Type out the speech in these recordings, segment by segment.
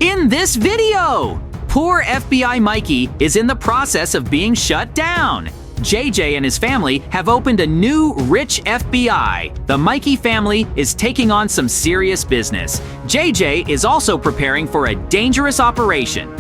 in this video. Poor FBI Mikey is in the process of being shut down. JJ and his family have opened a new rich FBI. The Mikey family is taking on some serious business. JJ is also preparing for a dangerous operation.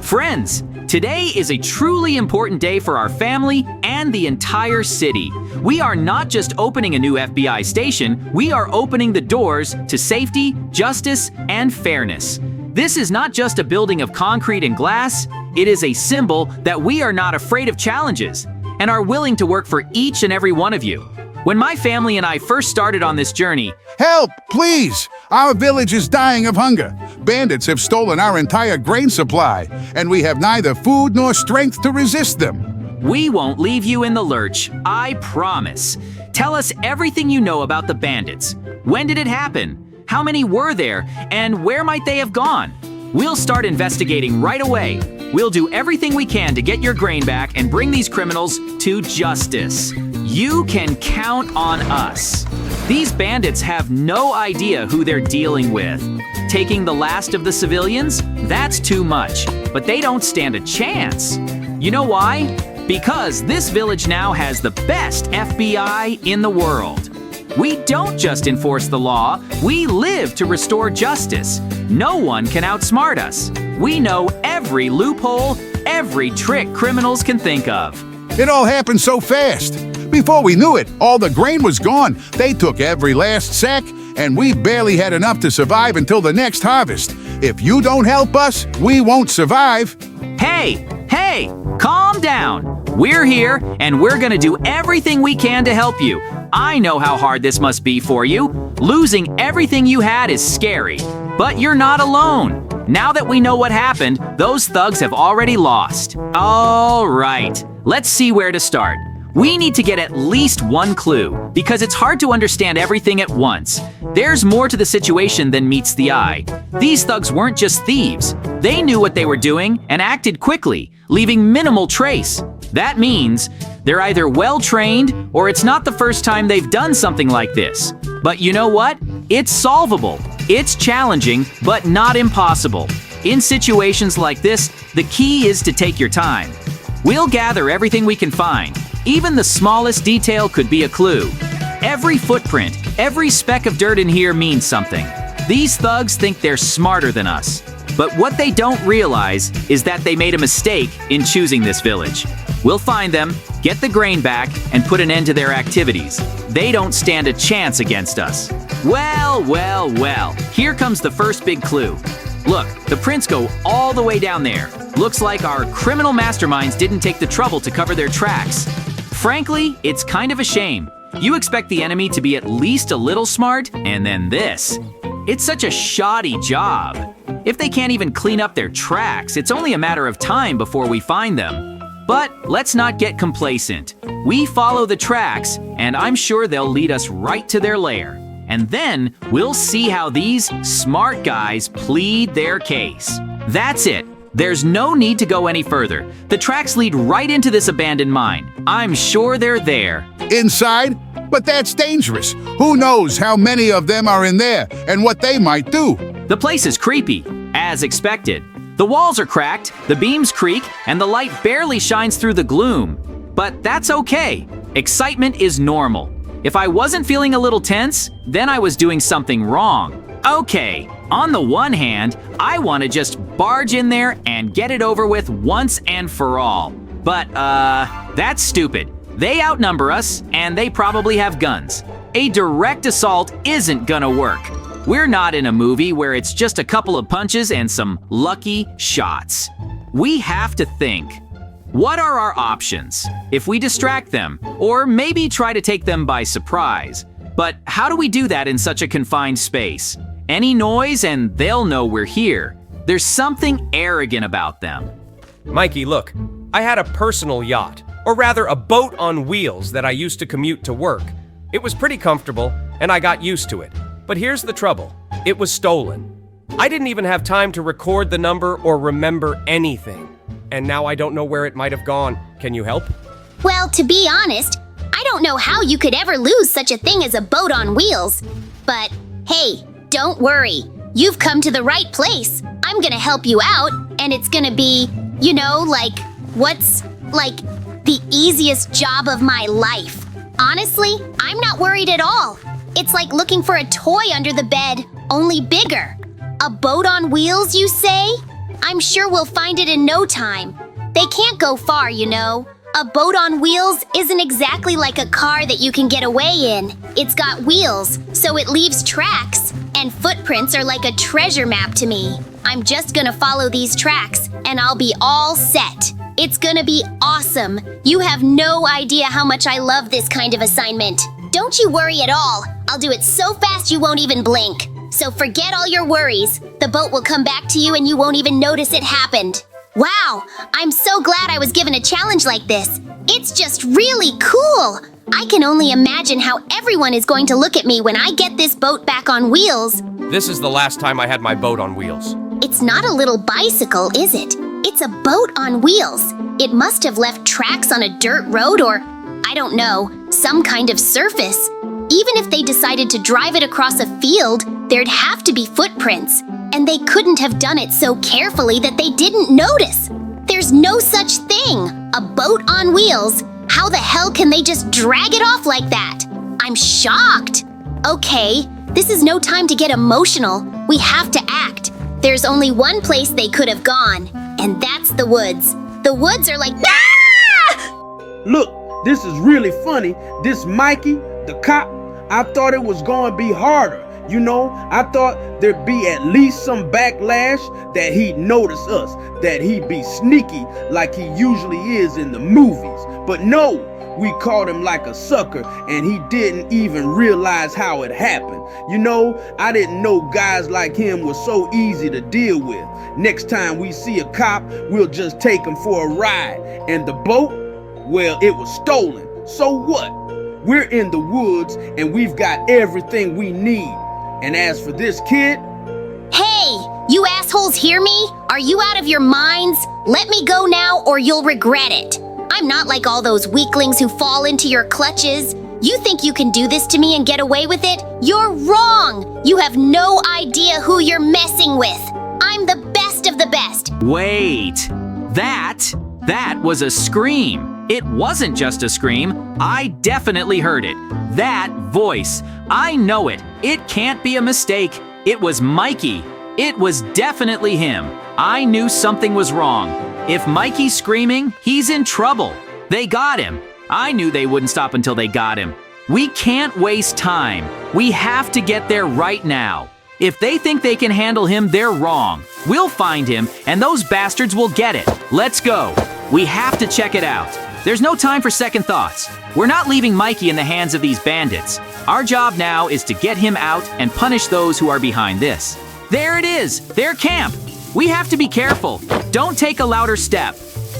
Friends, today is a truly important day for our family and the entire city. We are not just opening a new FBI station, we are opening the doors to safety, justice, and fairness. This is not just a building of concrete and glass, it is a symbol that we are not afraid of challenges and are willing to work for each and every one of you. When my family and I first started on this journey, Help, please! Our village is dying of hunger. Bandits have stolen our entire grain supply, and we have neither food nor strength to resist them. we won't leave you in the lurch, I promise. Tell us everything you know about the bandits. When did it happen? How many were there? And where might they have gone? We'll start investigating right away. We'll do everything we can to get your grain back and bring these criminals to justice. You can count on us. These bandits have no idea who they're dealing with. Taking the last of the civilians? That's too much, but they don't stand a chance. You know why? Because this village now has the best FBI in the world. We don't just enforce the law, we live to restore justice. No one can outsmart us. We know every loophole, every trick criminals can think of. It all happened so fast. Before we knew it, all the grain was gone. They took every last sack, and we barely had enough to survive until the next harvest. If you don't help us, we won't survive. Hey, calm down. We're here, and we're gonna do everything we can to help you. I know how hard this must be for you. Losing everything you had is scary, but you're not alone. Now that we know what happened, those thugs have already lost. All right, let's see where to start. We need to get at least one clue, because it's hard to understand everything at once. There's more to the situation than meets the eye. These thugs weren't just thieves. They knew what they were doing and acted quickly, leaving minimal trace. That means they're either well-trained or it's not the first time they've done something like this. But you know what? It's solvable. It's challenging, but not impossible. In situations like this, the key is to take your time. We'll gather everything we can find. Even the smallest detail could be a clue. Every footprint, every speck of dirt in here means something. These thugs think they're smarter than us. But what they don't realize is that they made a mistake in choosing this village. We'll find them, get the grain back, and put an end to their activities. They don't stand a chance against us. Well. Here comes the first big clue. Look, the prints go all the way down there. Looks like our criminal masterminds didn't take the trouble to cover their tracks. Frankly, it's kind of a shame. You expect the enemy to be at least a little smart, and then this. It's such a shoddy job. If they can't even clean up their tracks, it's only a matter of time before we find them. But let's not get complacent. We follow the tracks, and I'm sure they'll lead us right to their lair. And then we'll see how these smart guys plead their case. That's it. There's no need to go any further. The tracks lead right into this abandoned mine. I'm sure they're there. Inside? But that's dangerous. Who knows how many of them are in there and what they might do? The place is creepy, as expected. The walls are cracked, the beams creak, and the light barely shines through the gloom. But that's okay. Excitement is normal. If I wasn't feeling a little tense, then I was doing something wrong. Okay, on the one hand, I want to just barge in there and get it over with once and for all. But, that's stupid. They outnumber us, and they probably have guns. A direct assault isn't gonna work. We're not in a movie where it's just a couple of punches and some lucky shots. We have to think. What are our options? If we distract them, or maybe try to take them by surprise. But how do we do that in such a confined space? Any noise and they'll know we're here. There's something arrogant about them. Mikey, look, I had a personal yacht, or rather a boat on wheels that I used to commute to work. It was pretty comfortable, and I got used to it. But here's the trouble. It was stolen. I didn't even have time to record the number or remember anything. And now I don't know where it might have gone. Can you help? Well, to be honest, I don't know how you could ever lose such a thing as a boat on wheels. But hey, don't worry. you've come to the right place. I'm gonna help you out, and it's gonna be, what's, the easiest job of my life. Honestly, I'm not worried at all. It's like looking for a toy under the bed, only bigger. A boat on wheels, you say? I'm sure we'll find it in no time. They can't go far, you know. A boat on wheels isn't exactly like a car that you can get away in. It's got wheels, so it leaves tracks, and footprints are like a treasure map to me. I'm just gonna follow these tracks, and I'll be all set. It's gonna be awesome. You have no idea how much I love this kind of assignment. Don't you worry at all. I'll do it so fast you won't even blink. So forget all your worries. The boat will come back to you and you won't even notice it happened. Wow, I'm so glad I was given a challenge like this. It's just really cool. I can only imagine how everyone is going to look at me when I get this boat back on wheels. This is the last time I had my boat on wheels. It's not a little bicycle, is it? It's a boat on wheels. It must have left tracks on a dirt road or, I don't know, some kind of surface. Even if they decided to drive it across a field, there'd have to be footprints. And they couldn't have done it so carefully that they didn't notice. There's no such thing. A boat on wheels. How the hell can they just drag it off like that? I'm shocked. Okay, this is no time to get emotional. We have to act. There's only one place they could have gone, and that's the woods. The woods are like, ah! Look, this is really funny. This Mikey, the cop, I thought it was going to be harder. You know, I thought there'd be at least some backlash, that he'd notice us, that he'd be sneaky like he usually is in the movies. But no, we caught him like a sucker and he didn't even realize how it happened. You know, I didn't know guys like him were so easy to deal with. Next time we see a cop, we'll just take him for a ride. And the boat, well, it was stolen. So what? We're in the woods and we've got everything we need. And as for this kid... Hey, you assholes hear me? Are you out of your minds? Let me go now or you'll regret it. I'm not like all those weaklings who fall into your clutches. You think you can do this to me and get away with it? You're wrong! You have no idea who you're messing with. I'm the best of the best. Wait, that was a scream. It wasn't just a scream. I definitely heard it. That voice. I know it. It can't be a mistake. It was Mikey. It was definitely him. I knew something was wrong. If Mikey's screaming, he's in trouble. They got him. I knew they wouldn't stop until they got him. We can't waste time. We have to get there right now. If they think they can handle him, they're wrong. We'll find him, and those bastards will get it. Let's go. We have to check it out. There's no time for second thoughts. We're not leaving Mikey in the hands of these bandits. Our job now is to get him out and punish those who are behind this. There it is, their camp. We have to be careful. Don't take a louder step.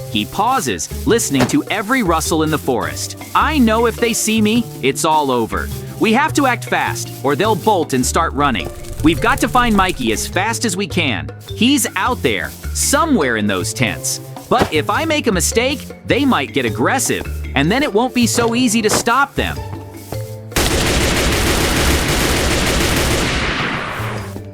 He pauses, listening to every rustle in the forest. I know if they see me, it's all over. We have to act fast, or they'll bolt and start running. We've got to find Mikey as fast as we can. He's out there, somewhere in those tents. But if I make a mistake, they might get aggressive, and then it won't be so easy to stop them.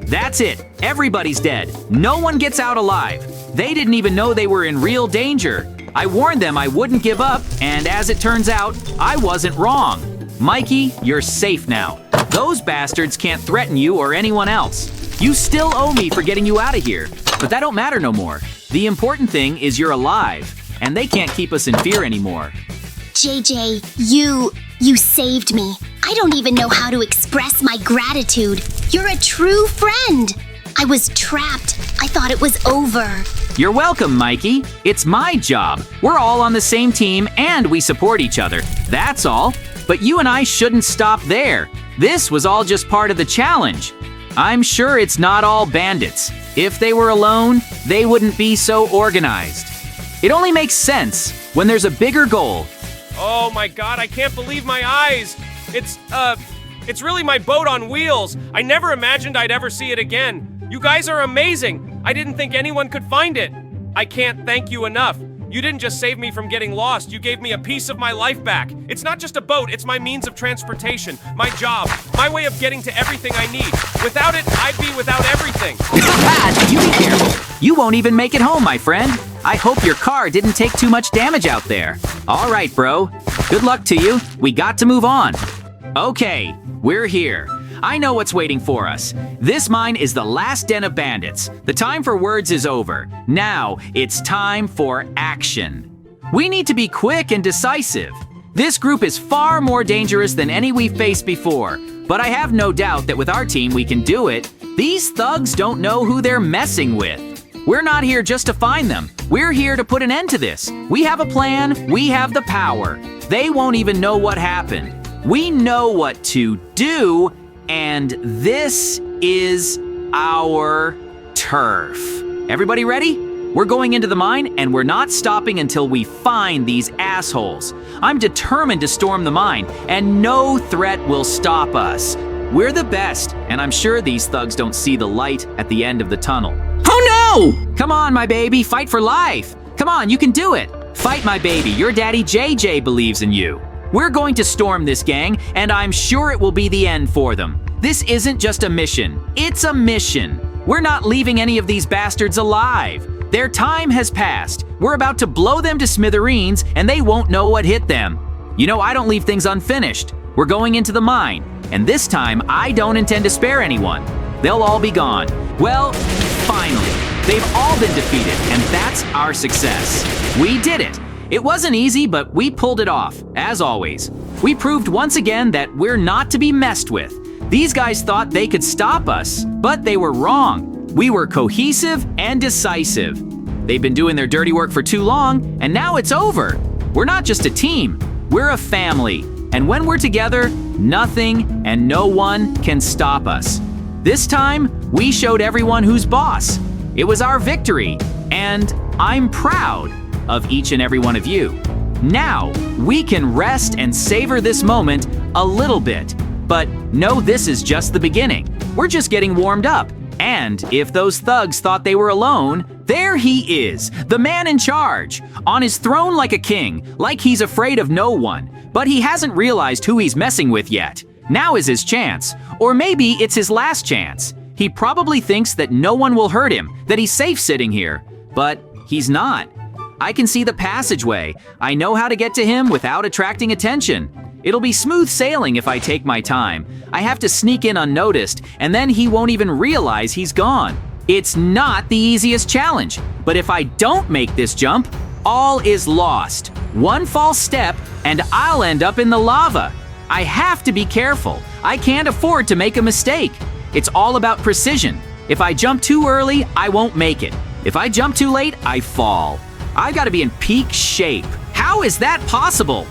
That's it. Everybody's dead. No one gets out alive. They didn't even know they were in real danger. I warned them I wouldn't give up, and as it turns out, I wasn't wrong. Mikey, you're safe now. Those bastards can't threaten you or anyone else. You still owe me for getting you out of here, but that don't matter no more. The important thing is you're alive, and they can't keep us in fear anymore. JJ, you saved me. I don't even know how to express my gratitude. You're a true friend. I was trapped. I thought it was over. You're welcome, Mikey. It's my job. We're all on the same team, and we support each other. That's all. But you and I shouldn't stop there. This was all just part of the challenge. I'm sure it's not all bandits. If they were alone, they wouldn't be so organized. It only makes sense when there's a bigger goal. Oh my God, I can't believe my eyes. It's really my boat on wheels. I never imagined I'd ever see it again. You guys are amazing. I didn't think anyone could find it. I can't thank you enough. You didn't just save me from getting lost, you gave me a piece of my life back. It's not just a boat, it's my means of transportation, my job, my way of getting to everything I need. Without it, I'd be without everything. You be careful. You won't even make it home, my friend. I hope your car didn't take too much damage out there. All right, bro. Good luck to you. We got to move on. Okay, we're here. I know what's waiting for us. This mine is the last den of bandits. The time for words is over. Now, it's time for action. We need to be quick and decisive. This group is far more dangerous than any we've faced before, but I have no doubt that with our team we can do it. These thugs don't know who they're messing with. We're not here just to find them. We're here to put an end to this. We have a plan, we have the power. They won't even know what happened. We know what to do, and this is our turf. Everybody ready? We're going into the mine, and we're not stopping until we find these assholes. I'm determined to storm the mine, and no threat will stop us. We're the best, and I'm sure these thugs don't see the light at the end of the tunnel. Oh no! Come on, my baby, fight for life. Come on, you can do it. Fight, my baby, your daddy JJ believes in you. We're going to storm this gang, and I'm sure it will be the end for them. This isn't just a mission, it's a mission. We're not leaving any of these bastards alive. Their time has passed. We're about to blow them to smithereens, and they won't know what hit them. You know, I don't leave things unfinished. We're going into the mine, and this time I don't intend to spare anyone. They'll all be gone. Well, finally, they've all been defeated, and that's our success. We did it. It wasn't easy, but we pulled it off, as always. We proved once again that we're not to be messed with. These guys thought they could stop us, but they were wrong. We were cohesive and decisive. They've been doing their dirty work for too long, and now it's over. We're not just a team, we're a family. And when we're together, nothing and no one can stop us. This time, we showed everyone who's boss. It was our victory, and I'm proud of each and every one of you. Now, we can rest and savor this moment a little bit. But know this is just the beginning. We're just getting warmed up. And if those thugs thought they were alone, there he is, the man in charge, on his throne like a king, like he's afraid of no one. But he hasn't realized who he's messing with yet. Now is his chance. Or maybe it's his last chance. He probably thinks that no one will hurt him, that he's safe sitting here. But he's not. I can see the passageway. I know how to get to him without attracting attention. It'll be smooth sailing if I take my time. I have to sneak in unnoticed, and then he won't even realize he's gone. It's not the easiest challenge, but if I don't make this jump, all is lost. One false step, and I'll end up in the lava. I have to be careful. I can't afford to make a mistake. It's all about precision. If I jump too early, I won't make it. If I jump too late, I fall. I've got to be in peak shape. How is that possible?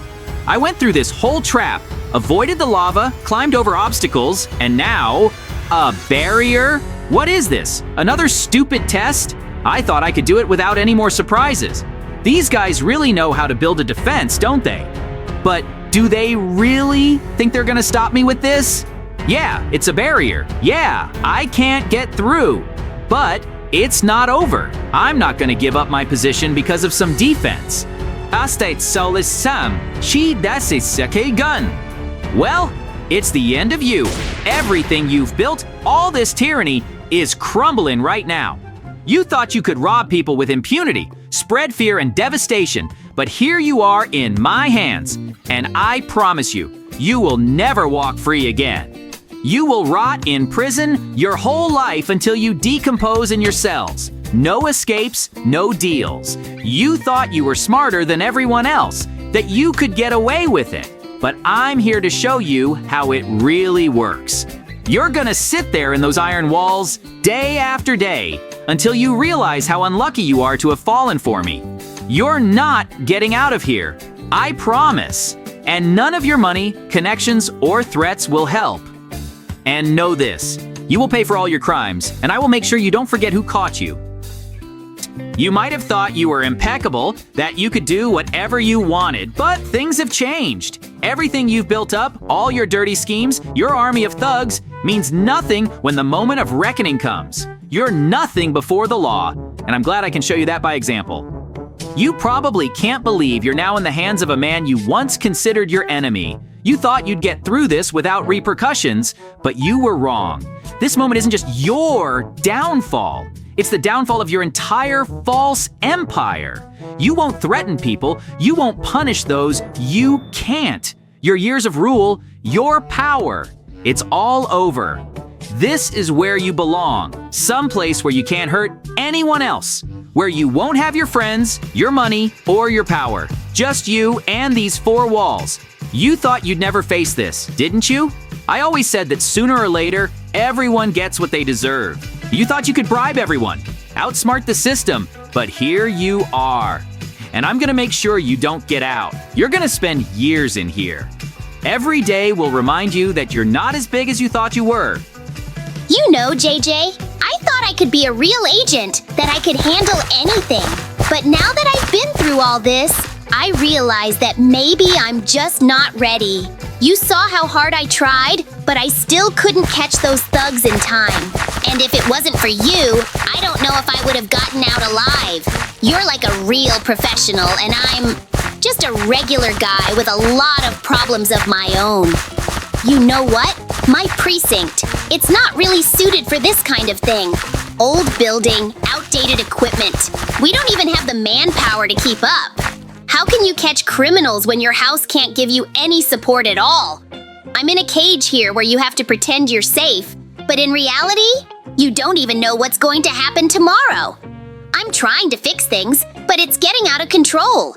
I went through this whole trap, avoided the lava, climbed over obstacles, and now, a barrier? What is this? Another stupid test? I thought I could do it without any more surprises. These guys really know how to build a defense, don't they? But do they really think they're gonna stop me with this? Yeah, it's a barrier. Yeah, I can't get through. But it's not over. I'm not gonna give up my position because of some defense. Astate solis sam, she dasi sake gun. Well, it's the end of you. Everything you've built, all this tyranny, is crumbling right now. You thought you could rob people with impunity, spread fear and devastation, but here you are in my hands, and I promise you, you will never walk free again. You will rot in prison your whole life until you decompose in your cells. No escapes, no deals. You thought you were smarter than everyone else, that you could get away with it. But I'm here to show you how it really works. You're gonna sit there in those iron walls day after day until you realize how unlucky you are to have fallen for me. You're not getting out of here, I promise. And none of your money, connections, or threats will help. And know this, you will pay for all your crimes, and I will make sure you don't forget who caught you. You might have thought you were impeccable, that you could do whatever you wanted, but things have changed. Everything you've built up, all your dirty schemes, your army of thugs, means nothing when the moment of reckoning comes. You're nothing before the law, and I'm glad I can show you that by example. You probably can't believe you're now in the hands of a man you once considered your enemy. You thought you'd get through this without repercussions, but you were wrong. This moment isn't just your downfall. It's the downfall of your entire false empire. You won't threaten people. You won't punish those you can't. Your years of rule, your power. It's all over. This is where you belong. Someplace where you can't hurt anyone else. Where you won't have your friends, your money, or your power. Just you and these four walls. You thought you'd never face this, didn't you? I always said that sooner or later, everyone gets what they deserve. You thought you could bribe everyone, outsmart the system, but here you are. And I'm gonna make sure you don't get out. You're gonna spend years in here. Every day will remind you that you're not as big as you thought you were. You know, JJ, I thought I could be a real agent, that I could handle anything. But now that I've been through all this, I realize that maybe I'm just not ready. You saw how hard I tried, but I still couldn't catch those thugs in time. And if it wasn't for you, I don't know if I would have gotten out alive. You're like a real professional, and I'm just a regular guy with a lot of problems of my own. You know what? My precinct, it's not really suited for this kind of thing. Old building, outdated equipment. We don't even have the manpower to keep up. How can you catch criminals when your house can't give you any support at all? I'm in a cage here where you have to pretend you're safe, but in reality, you don't even know what's going to happen tomorrow. I'm trying to fix things, but it's getting out of control.